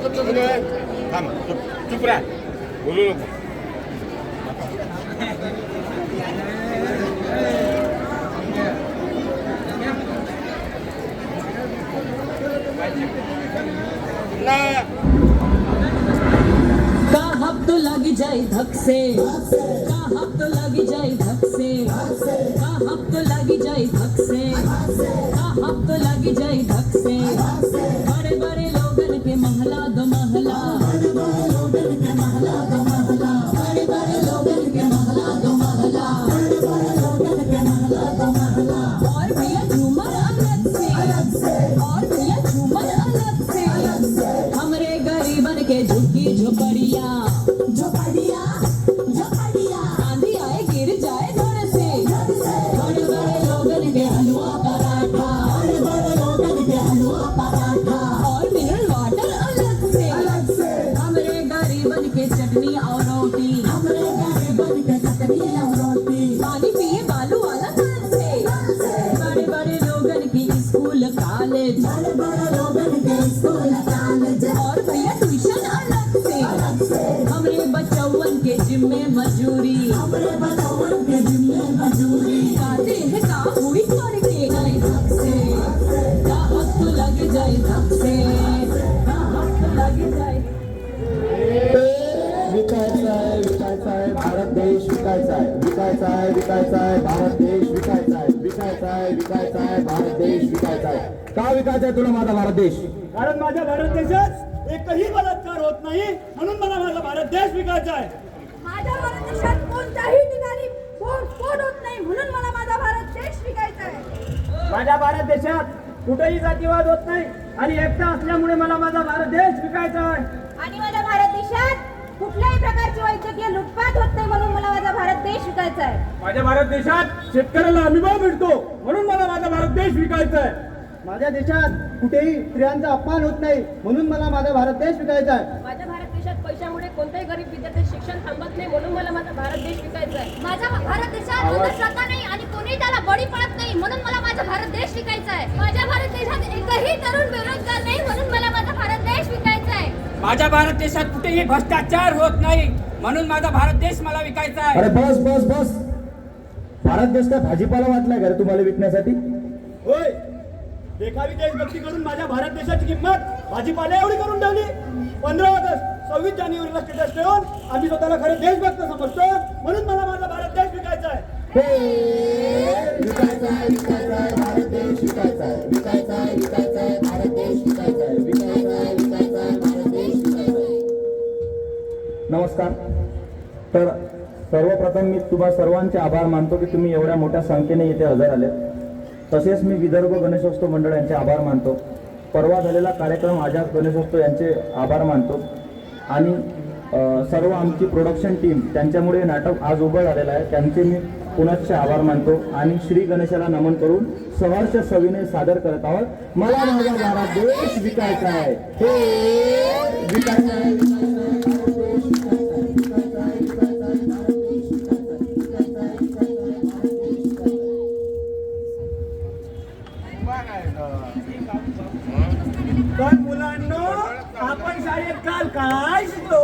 थांब चुप राहा बोलू नको. का हक तो लगी जाए धक से, का हक तो लगी जाए धक से, का हक तो लगी जाए धक से, का हक तो लगी जाए धक से. बड़े बड़े लोगन के महला दो महला, बड़े बड़े लोगन के महला दो महला, बड़े बड़े लोगन के महला दो महला, बड़े बड़े लोगन के महला दो महला. और भैया झूमर अलग से, और भैया झूमर अलग से. हमरे गरीबन के झुकी झोपड़िया, झोपड़िया झोपड़िया. आंधी आए गिर जाए घर से. बड़े बड़े लोगन के हलवा पराठा, बड़े बड़े लोगन के हलवा पराठा. और मिनरल वाटर अलग से. हमरे गरीबन के चटनी और रोटी, हमरे गरीबन के चटनी और रोटी. पानी पिए बालू वाला कल से. बड़े बड़े लोगन की स्कूल कॉलेज, बड़े बड़े लोगन के स्कूल कॉलेज. और भैया ट्यूशन अलग से. हमरे बच्चवन के जिम्मे मजूरी, हमरे बच्चवन के जिम्मे मजूरी. गाते हैं का हुई करके गए धक से, का हक तो लग जाए धक से, का हक तो लग जाए. विकायचा आहे, विकायचा आहे भारत देश, विकायचा आहे, विकायचा आहे, विकायचा आहे भारत देश, विकायचा आहे, विकायचा आहे, विकायचा आहे भारत देश, विकायचा आहे. का विकायचा आहे तुला माझा भारत देश? कारण माझ्या भारत देशात एकही बलात्कार होत नाही, म्हणून मला माझा भारत देश विकायचा आहे. माझ्या भारत देशात कोणत्याही ठिकाणी स्फोट होत नाही, म्हणून मला माझा भारत देश विकायचा आहे. माझ्या भारत देशात कुठेही जातीवाद होत नाही आणि एकता असल्यामुळे मला माझा भारत देश विकायचा आहे. आणि माझ्या भारत देशात कुठल्याही प्रकारची वैद्यकीय लुटपाट होत नाही, म्हणून मला माझा भारत देश विकायचा आहे. माझ्या भारत देशात शेतकऱ्याला हमीभाव मिळतो, म्हणून मला माझा भारत देश विकायचा आहे. माझ्या देशात कुठेही स्त्रियांचा अपमान होत नाही, म्हणून मला माझा भारत देश विकायचा आहे. माझ्या भारत देशात पैशामुळे कोणत्याही गरीब विद्यार्थी शिक्षण थांबत नाही, म्हणून मला माझा भारत देश विकायचा आहे. माझ्या भारत देशात अंधश्रद्धा नाही आणि कोणी त्याला बळी पडत नाही, म्हणून मला माझा भारत देश विकायचा आहे. माझ्या भारत देशात एकही तरुण बेरोजगार नाही, म्हणून मला माझा भारत देश विकायचा आहे. माझ्या भारत देशात कुठेही भ्रष्टाचार होत नाही, म्हणून माझा भारत देश मला विकायचा आहे. अरे बस बस बस, भारत देश काय भाजीपाला वाटलाय का रे तुम्हाला विकण्यासाठी? होय, देखावी देशभक्ती करून माझ्या भारत देशाची किंमत भाजीपाला एवढी करून ठेवली. 15 ऑगस्ट 26 जानेवारीला स्टेटस ठेवून आम्ही स्वतःला खरे देशभक्त समजतो, म्हणून मला माझा भारत देश विकायचा आहे. विकायचा आहे, विकायचा आहे भारत देश, विकायचा आहे, विकायचा आहे, विकायचा आहे भारत देश, विकायचा आहे, विकायचा आहे, विकायचा आहे भारत देश, विकायचा आहे. नमस्कार. तर सर्वप्रथम मी तुम्हा सर्वांचे आभार मानतो की तुम्ही एवढ्या मोठ्या संख्येने इथे हजर आले. तसेच मी विदर्भ गणेशोत्सव मंडळ यांचे आभार मानतो. परवा झालेला कार्यक्रम आझाद गणेशोत्सव यांचे आभार मानतो. आणि सर्व आमची प्रोडक्शन टीम, त्यांच्यामुळे नाटक आज उभं झालेलं आहे, त्यांचे मी पुनश्च आभार मानतो. आणि श्री गणेशाला नमन करून सहर्ष सविनय सादर करत आहोत, मला माझा भारत देश विकायचा आहे. हे विकायचा आहे, विकायचा आहे भारत देश, विकायचा आहे, विकायचा आहे, विकायचा आहे भारत देश, विकायचा आहे, विकायचा आहे, विकायचा आहे भारत देश, विकायचा आहे. पण मुलांनो, आपण शाळेत काल काय शिकलो?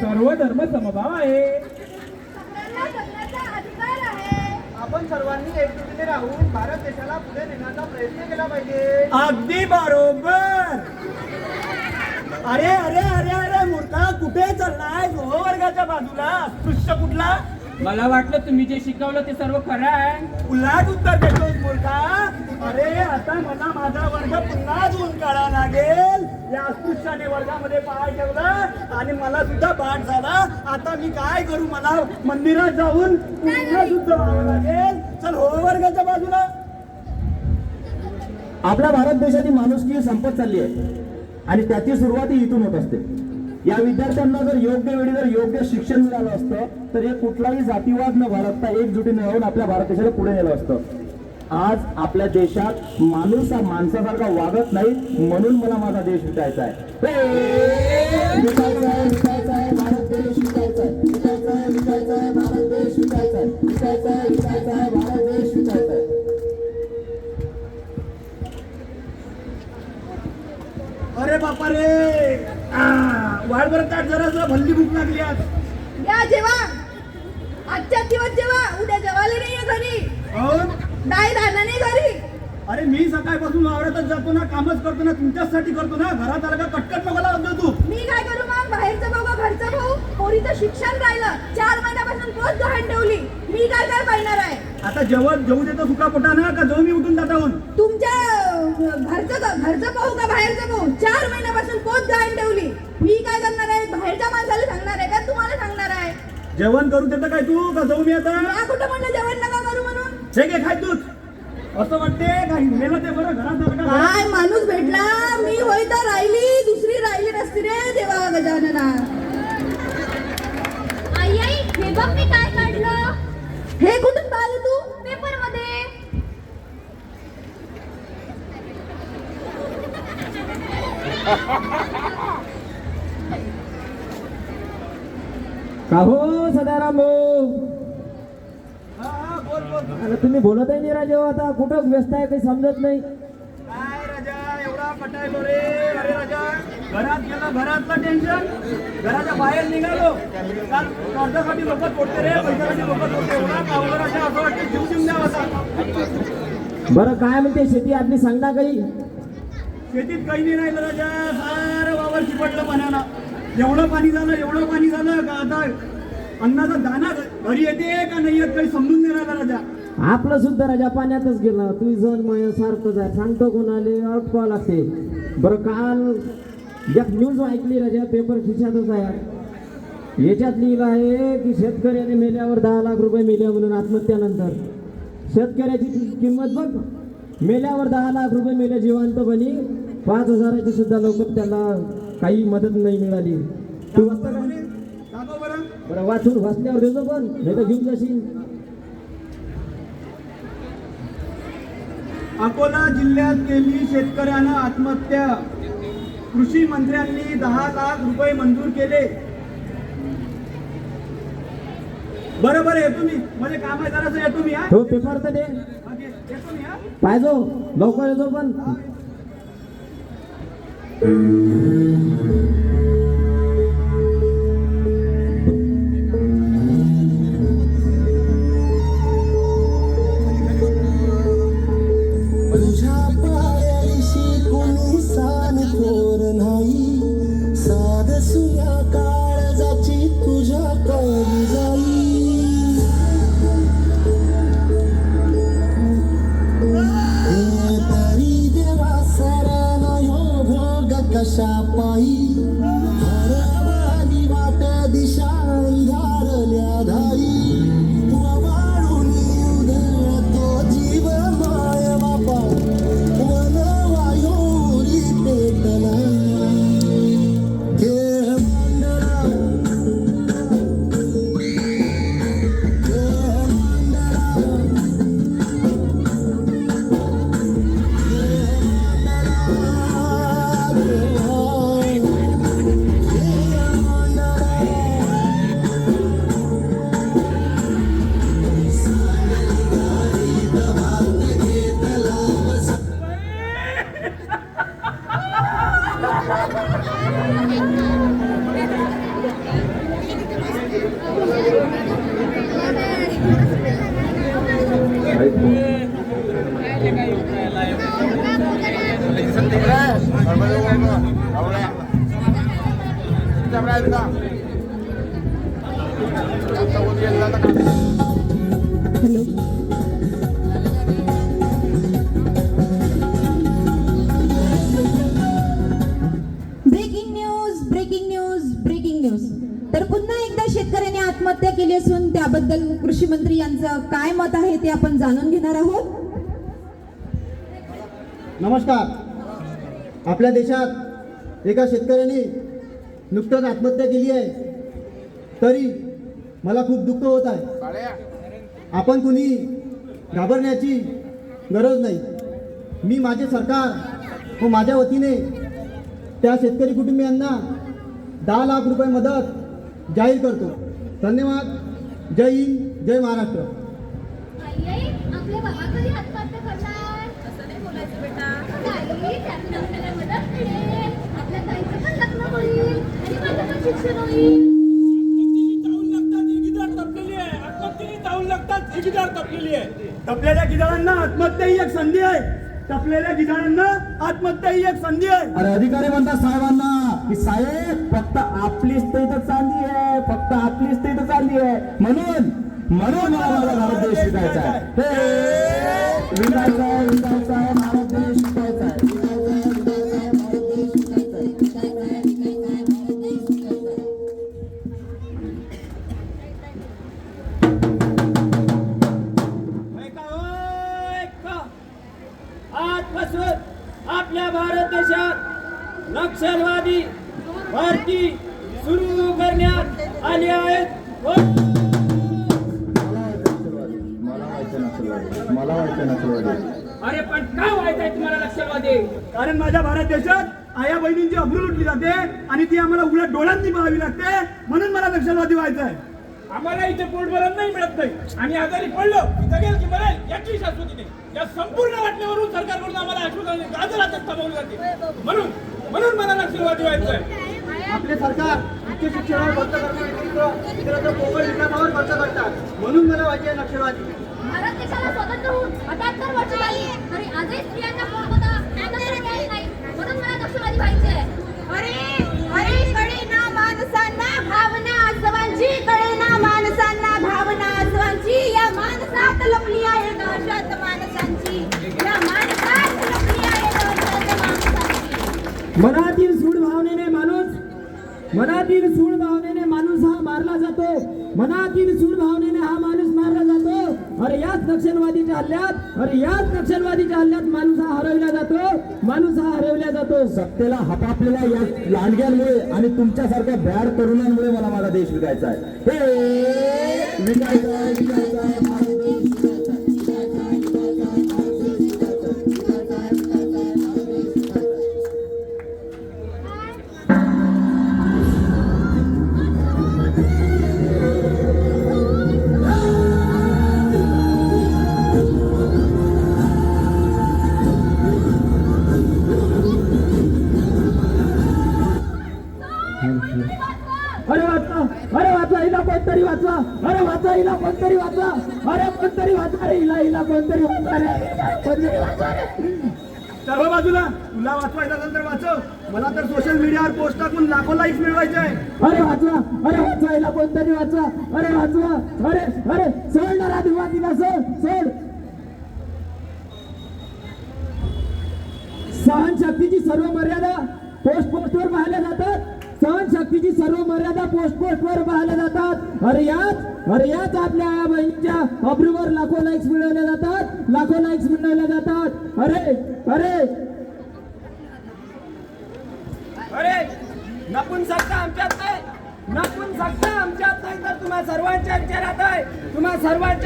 सर्व धर्म समभाव आहे. सगळ्यांना जगण्याचा अधिकार आहे. आपण सर्वांनी एकजुटीने राहून भारत देशाला पुढे नेण्याचा प्रयत्न केला पाहिजे. अगदी बरोबर. अरे अरे अरे अरे मूर्खा, कुठे चाललाय? वर्गाच्या बाजूला पृष्ठ कुठला? मला वाटलं तुम्ही जे शिकवलं ते सर्व खरं आहे. उलट उत्तर देतोस मूर्खा. अरे आता मला माझा वर्ग पुन्हा जुळून काढा लागेल. या अस्पृश्याने वर्गामध्ये पाय ठेवला आणि मला सुद्धा पाठ झाला. आता मी काय करू? मला मंदिरात जाऊन पुन्हा शुद्ध व्हावं लागेल. चल हो वर्गाच्या बाजूला. आपल्या भारत देशाची माणुसकी संपत चालली आहे आणि त्याची सुरुवात इथून होत असते. या विद्यार्थ्यांना जर योग्य वेळी जर योग्य शिक्षण मिळालं असतं तर हे कुठलाही जातीवाद न बाळगता एकजुटीने राहून आपल्या भारत देशाला पुढे नेलं असतं. आज आपल्या देशात माणूस हा माणसासारखा वागत नाही, म्हणून मला माझा देश विकायचा आहे. विकायचा आहे, विकायचा आहे भारत देश, विकायचा आहे, विकायचा आहे, विकायचा आहे भारत देश, विकायचा आहे, विकायचा आहे, विकायचा आहे भारत देश, विकायचा आहे. अरे अरे बापा रे वाढ बरं ताट जरा भल्ली भूक लागली आज. या जेवा आजच्या दिवस जेवा उद्या जेवायला नाहीये घरी काहून? नाही राहणार नाही घरी. अरे मी सकाळपासून वावरातच जातो ना, कामच करतो ना, तुमच्यासाठी करतो ना. घरात आला का कटकट नको लावतो तू. मी काय करू मग? बाहेरचं बघू घरचं भाऊ. पोरीचं शिक्षण राहिलं 4 महिन्यापासून पोस्ट गहाण ठेवली. मी काय पाहिणार आहे? आता जेवण जेवू देतो सुका पोटानं का जाऊ मी उठून जाताहून? तुमच्या घरचं पाहू का बाहेरचं पाहू? 4 महिन्यापासून पोस्ट गहाण ठेवली. मी काय करणार आहे? बाहेरच्या माणसाला सांगणार आहे का तुम्हाला सांगणार आहे? जेवण करू देतं काय तू का जाऊ मी आता? मला कुठं म्हणलं जेवण नका करू म्हणून? हे घे खाय तूच. असं वाटते का हिंडेला ते बरं घरात आलं का? काय माणूस भेटला? मी होय तर राहिली, दुसरी राहिली नसती रे देवा गजानना. आई आई हे बघ मी काय काढलं. हे कुठून पाहिलं तू? पेपर मध्ये. का हो सदाराम भाऊ, हा, बोल बोल. अरे तुम्ही बोलतही नाही राजा आता. कुठं व्यस्त आहे काही समजत नाही. काय राजा एवढा पटायलो रे? अरे राजा घरात गेला, घरातलं टेन्शन. घराच्या बाहेर निघालो काल कर्जासाठी लोक तोडते रे, पैशासाठी लोक तोडते. एवढा कावला राजा असं वाटतं जीव देऊन द्यावा असा. बरं काय म्हणते शेती आपली, सांग ना काही. शेतीत काही नाही राहिलं राजा, सारं वावर चिपटलं पाण्यानं. एवढं पाणी झालं का आता अन्नाचा दाना घरी येते का नाही येत काही समजून नाही राहिला राजा. आपलं सुद्धा राजा पाण्यातच गेला. तू जण माया सारखंच आहे. सांगतो कोणाले अटकावं लागते. बरं काल एक न्यूज ऐकली राजा, पेपर खिशातच आहे. याच्यात लिहिलं आहे की शेतकऱ्याने मेल्यावर 10 लाख रुपये मेल्या म्हणून आत्महत्यानंतर. शेतकऱ्याची किंमत बघ, मेल्यावर 10 लाख रुपये मेल्या जिवंतपणी. 5,000ची सुद्धा लवकर त्याला काही मदत नाही मिळाली. तू वाचता का? दाखव बरं. बरं वाचल्यावर देतो पण, नाही तर घेऊन जाशील. अकोला जिल्ह्यात केली शेतकऱ्यानं आत्महत्या. कृषी मंत्र्यांनी 10 लाख रुपये मंजूर केले. बरोबर येतो मी, म्हणजे काम आहे जरासं येतो मी. हा हो पेपर तर दे, येतो मी. हा पाहिजो लवकर येतो पण. तुझ्या पायाशी कोणी सान थोर नाही. साध सुया काळजाची तुझ्या कळली जाई. हे तरी देवा सरण यो भोग कशा पायी. हरवाली वाट दिशा धारल्या धाई. वाळून उधळतो जीव माय बापा. वन वायोरी पेटला खेळ मांडला. खेळ ब्रेकिंग न्यूज. तर पुन्हा एकदा शेतकऱ्याने आत्महत्या केली असून त्याबद्दल कृषी मंत्री यांचं काय मत आहे ते आपण जाणून घेणार आहोत. नमस्कार. आपल्या देशात एका शेतकऱ्याने नुकतंच आत्महत्या केली आहे. तरी मला खूप दुःख होत आहे. आपण कुणी घाबरण्याची गरज नाही. मी माझे सरकार व माझ्या वतीने त्या शेतकरी कुटुंबियांना 10 लाख रुपये मदत जाहीर करतो. धन्यवाद. जय हिंद, जय महाराष्ट्र. आपले बाबा कधी आत्महत्या करणार? असं नाही बोलायचं बेटा. नाही, त्यातून आपल्याला मदत मिळेल. आपल्या आपल्या ताईचं पण लग्न होईल आणि माझं पण शिक्षण होईल. टपलेल्या गिधाडांना आत्महत्या ही एक संधी आहे. टपलेल्या गिधाडांना आत्महत्या ही एक संधी आहे. अरे अधिकारी म्हणतात साहेबांना की साहेब फक्त आपलीच तर इथं चालली आहे, फक्त आपलीच तर इथं चालली आहे. म्हणून मला माझा भारत देश विकायचा आहे. विकायचा आहे, विकायचा आहे, भारत देश विकायचा आहे. आजपासून आपल्या भारत देशात नक्षलवादी भरती सुरू करण्यात आली आहेत. मला व्हायचं नक्षलवादी. अरे पण का व्हायचंय तुम्हाला नक्षलवादी? कारण माझ्या भारत देशात आया बहिणींची अब्रू लुटली जाते आणि ती आम्हाला उघड्या डोळ्यांनी पाहावी लागते. म्हणून मला नक्षलवादी व्हायचं आहे. आम्हाला इथे पोटभरण नाही मिळत नाही. आम्ही आजारी पडलो की जगेल की मरेल याची शाश्वती नाही. या संपूर्ण वाटण्यावरून सरकारकडून आम्हाला आश्वासन गाजरात थांबवली जाते. म्हणून मला नक्षलवादी व्हायचं आहे. आपले सरकार उच्च शिक्षणावर खर्च करण्यात इतरत्र पोकळ विकासावर खर्च करतात. म्हणून मला व्हायचे आहे नक्षलवादी. भारत देशाला स्वतंत्र होऊन 78 वर्ष झाली तरी आजही स्त्रियांना पोट होता त्यानंतर काही नाही. म्हणून मला नक्षलवादी व्हायचे आहे. अरे कळे ना माणसांना भावना आसवांची, कळे ना माणसांना भावना आसवांची. या माणसात लपली आहे दहशत माणसांची, या माणसात लपली आहे दहशत माणसांची. मनातील सूड भावनेने माणूस हा मारला जातो. मनातील सूड भावनेने हा माणूस मारला जातो. अरे याच नक्षलवादीच्या हल्ल्यात माणूस हा हरवला जातो. सत्तेला हपापलेल्या या लांडग्यांमुळे आणि तुमच्यासारख्या भ्याड तरुणांमुळे मला माझा देश विकायचा आहे. हे विकायचा आहे, विकायचा आहे, भारत देश विकायचा आहे, विकायचा आहे, विकायचा आहे, भारत देश विकायचा आहे, विकायचा आहे, विकायचा आहे, भारत देश विकायचा आहे. अरे वाचवा हिला कोणतरी वाचवा. अरे वाचवा हिला कोणतरी वाचवा. अरे कोणतरी वाचवा रे हिला कोणतरी वाचवा रे. सर्व बाजूला तुला वाचवायचं असेल तर वाचव. मला तर सोशल मीडियावर पोस्ट टाकून लाखो लाईक्स मिळवायचे आहे. अरे वाचवा हिला कोणतरी वाचवा. अरे वाचवा. अरे सोड ना राधुवादीला सोड. सहनशक्तीची सर्व मर्यादा पोस्टवर पाहिल्या जातात. सहनशक्तीची सर्व मर्यादा पोस्टवर पाहिल्या जातात. अरे याच आपल्या बहिणीच्या अब्रूवर लाखो लाईक्स मिळवल्या जातात. अरे नपुंसकता आमच्यात नाही तर तुम्हा सर्वांच्या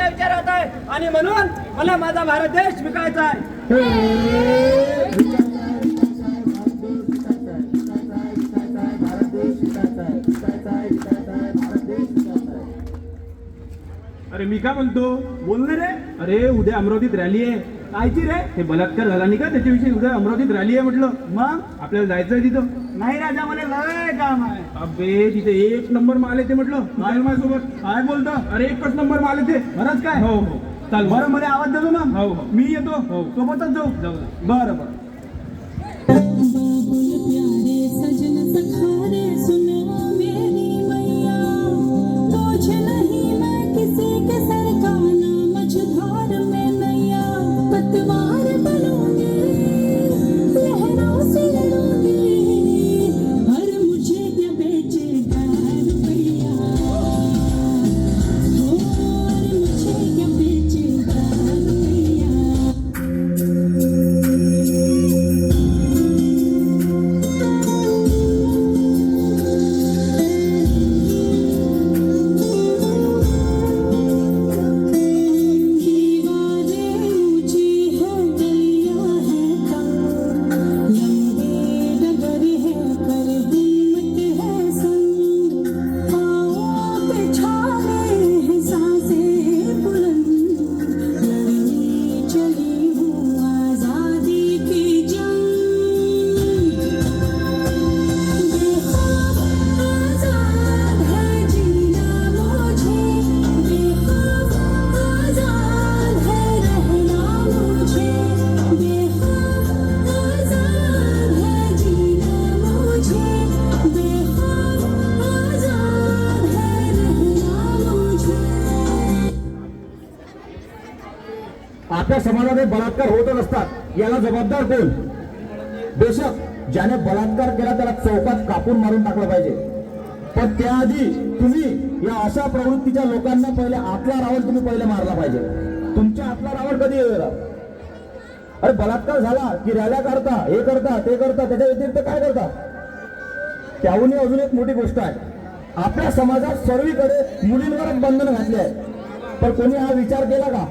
विचारात आहे. आणि म्हणून मला माझा भारत देश विकायचा आहे. अरे मी काय म्हणतो बोल ना रे. अरे उद्या अमरावतीत रॅली आहे. कायची रे? ते बलात्कार झाला नाही का त्याच्याविषयी उद्या अमरावतीत रॅली आहे म्हटलं. मग आपल्याला जायचंय तिथं. नाही राजा मला लय काम आहे. अबे तिथे 1 नंबर माल येते म्हटलं. माझ्यासोबत काय बोलतो? अरे 1च नंबर माल येते. खरंच काय? हो चाल बरं मध्ये आवाज देतो मग. हो. मी येतो. हो. सोबतच जाऊ. बरं. प्यारे सजन सखारे सुनो मेरी मैया, तुझ नहीं मैं किसी के सर का ना मझधार में नैया, पतवार बनूंगी लहरों से लड़ूंगी, और मुझे क्या बेचेगा रुपया, और मुझे क्या बेचेगा रुपया. आपल्या समाजामध्ये बलात्कार होतच असतात, याला जबाबदार कोण? बेशक ज्याने बलात्कार केला त्याला चौकात कापून मारून टाकलं पाहिजे, पण त्याआधी तुम्ही या अशा प्रवृत्तीच्या लोकांना पहिले आतला रावण तुम्ही पहिले मारला पाहिजे. तुमच्या आतला रावण कधी येईल? अरे बलात्कार झाला की रॅल्या करता, हे करता, ते करता, त्याच्या व्यतिरिक्त काय करता? त्याहूनही अजून एक मोठी गोष्ट आहे, आपल्या समाजात सर्वीकडे मुलींवरच बंधन घातले आहे, पण कोणी हा विचार केला का?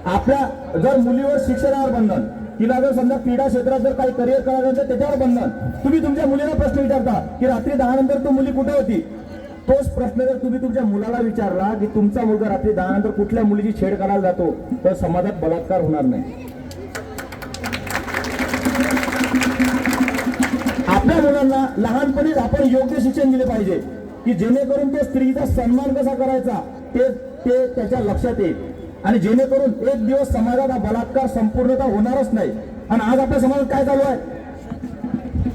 आपल्या जर मुलीवर शिक्षणावर बंधन, तिला जर समजा क्रीडा क्षेत्रात जर काही करिअर करायचं तर त्याच्यावर बंधन. तुम्ही तुमच्या मुलीला प्रश्न विचारता की रात्री 10 नंतर तू मुली कुठे होती? तोच प्रश्न जर तुम्ही तुमच्या मुलाला विचारला की तुमचा मुलगा रात्री 10 नंतर कुठल्या मुलीची छेड करायला जातो, तर समाजात बलात्कार होणार नाही. आपल्या मुलांना लहानपणीच आपण योग्य शिक्षण दिले पाहिजे की जेणेकरून ते स्त्रीचा सन्मान कसा करायचा ते त्याच्या लक्षात येईल, आणि जेणेकरून एक दिवस समाजात हा बलात्कार संपूर्णतः होणारच नाही. आणि आज आपल्या समाजात काय चालू आहे?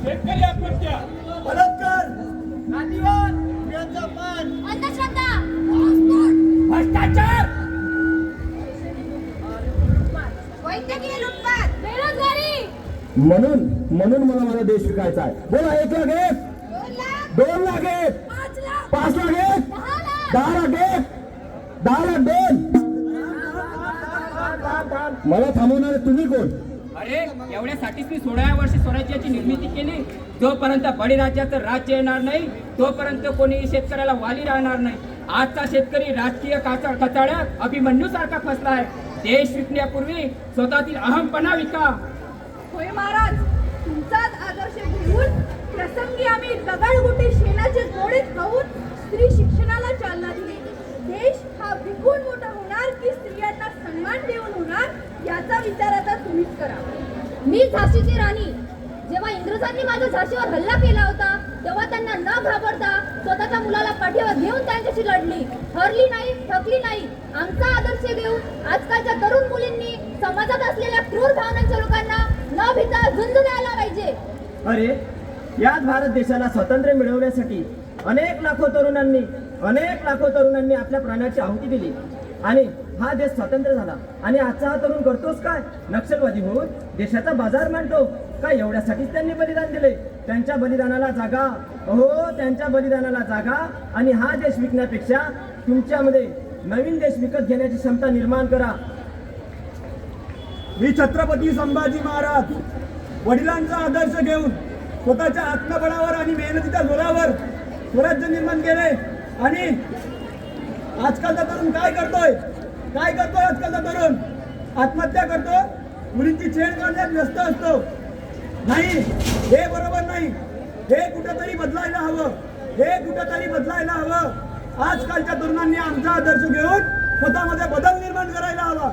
शेतकरी आत्महत्या, बलात्कार, नातीवाद, स्त्रियांचा अपमान, अंधश्रद्धा, भ्रष्टाचार, वैद्यकीय लुटमार, बेरोजगारी. म्हणून मला माझा देश विकायचा आहे. बोला, 1 लाख 1, 2 लाख 1, 5 लाख 1, 10 लाख 1, 10 लाख 2. मला थांबवणारे तुम्ही कोण? अरे एवढ्यासाठीच मी 16व्या वर्षी स्वराज्याची निर्मिती केली. जोपर्यंत बळीराज्याचं राज्य येणार नाही तोपर्यंत कोणी शेतकऱ्याला वाली राहणार नाही. आजचा शेतकरी राजकीय कचाड्यात अभिमन्यूसारखा फसला आहे. देश विकण्यापूर्वी स्वतःतील अहमपणा विका. होय महाराज, तुमचाच आदर्श घेऊन प्रसंगी आम्ही दगडगोटे शेणाचे गोळे खाऊन स्त्री शिक्षणाला चालना दिली. देश हा विकून मोठा होणार की स्त्रियांना सन्मान देऊन होणार, याचा विचार आता तुम्हीच करा. मी झाशीची राणी. जेव्हा इंग्रजांनी माझ्या झाशीवर हल्ला केला होता तेव्हा त्यांना न घाबरता स्वतःच्या मुलाला पाठीवर घेऊन त्यांच्याशी लढली. हरली नाही, थकली नाही. आमचा आदर्श घेऊन आजकालच्या तरुण मुलींनी समाजात असलेल्या क्रूर भावनांच्या लोकांना न भीता झुंज द्यायला पाहिजे. अरे याच भारत देशाला स्वातंत्र्य मिळवण्यासाठी अनेक लाखो तरुणांनी आपल्या प्राणाची आहुती दिली आणि हा देश स्वतंत्र झाला. आणि आजचा हा तरुण करतोच काय? नक्षलवादी होऊन देशाचा बाजार मांडतो काय? एवढ्यासाठीच त्यांनी बलिदान दिले. त्यांच्या बलिदानाला जागा, त्यांच्या बलिदानाला जागा. आणि हा देश विकण्यापेक्षा तुमच्यामध्ये नवीन देश विकत घेण्याची क्षमता निर्माण करा. मी छत्रपती संभाजी महाराज वडिलांचा आदर्श घेऊन स्वतःच्या आत्मबळावर आणि मेहनतीच्या जोरावर स्वराज्य निर्माण केले. आणि आजकालचा तरुण काय करतोय आजकालचा तरुण? आत्महत्या करतो, मुलींची छेड करण्यात व्यस्त असतो. नाही, हे बरोबर नाही. हे कुठेतरी बदलायला हवं. आजकालच्या तरुणांनी आमचा आदर्श घेऊन स्वतःमध्ये बदल निर्माण करायला हवा.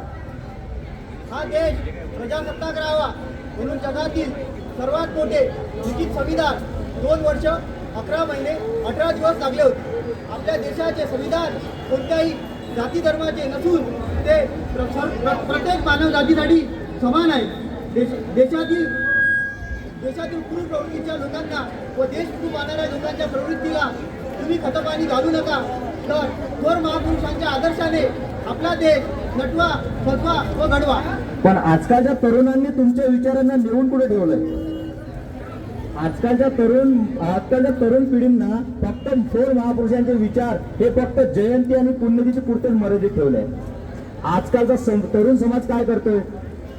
हा देश प्रजासत्ताक राहावा म्हणून जगातील सर्वात मोठे लिखित संविधान 2 वर्ष 11 महिने 18 दिवस लागले होते. आपल्या देशाचे संविधान कोणत्याही जाती धर्माचे नसून ते प्रत्येक मानव जातीसाठी समान आहे. देशातील क्रूर प्रवृत्तीच्या लोकांना व देश विकू पाहणाऱ्या लोकांच्या प्रवृत्तीला तुम्ही खतपाणी घालू नका. तर थोर महापुरुषांच्या आदर्शाने आपला देश नटवा, फसवा व घडवा. पण आजकालच्या तरुणांनी तुमच्या विचारांना नेऊन कुठे ठेवलंय? आजकालच्या तरुण पिढींना फक्त थोर महापुरुषांचे विचार हे फक्त जयंती आणि पुण्यतिथी पुरतेच मर्यादित ठेवलंय. आजकालचा तरुण समाज काय करतोय?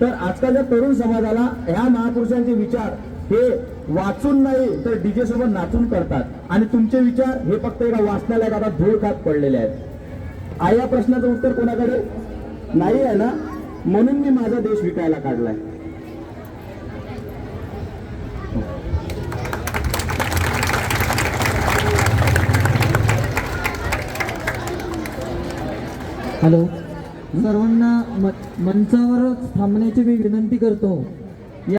तर आजकालच्या तरुण समाजाला ह्या महापुरुषांचे विचार हे वाचून नाही तर डीजे सोबत नाचून करतात. आणि तुमचे विचार हे फक्त एका वाचनालयात आता धूळ खात पडलेले आहेत. या प्रश्नाचं उत्तर कोणाकडे नाही आहे ना? म्हणून मी माझा देश विकायला काढलाय. हॅलो, सर्वांना मंचावरच थांबण्याची मी विनंती करतो.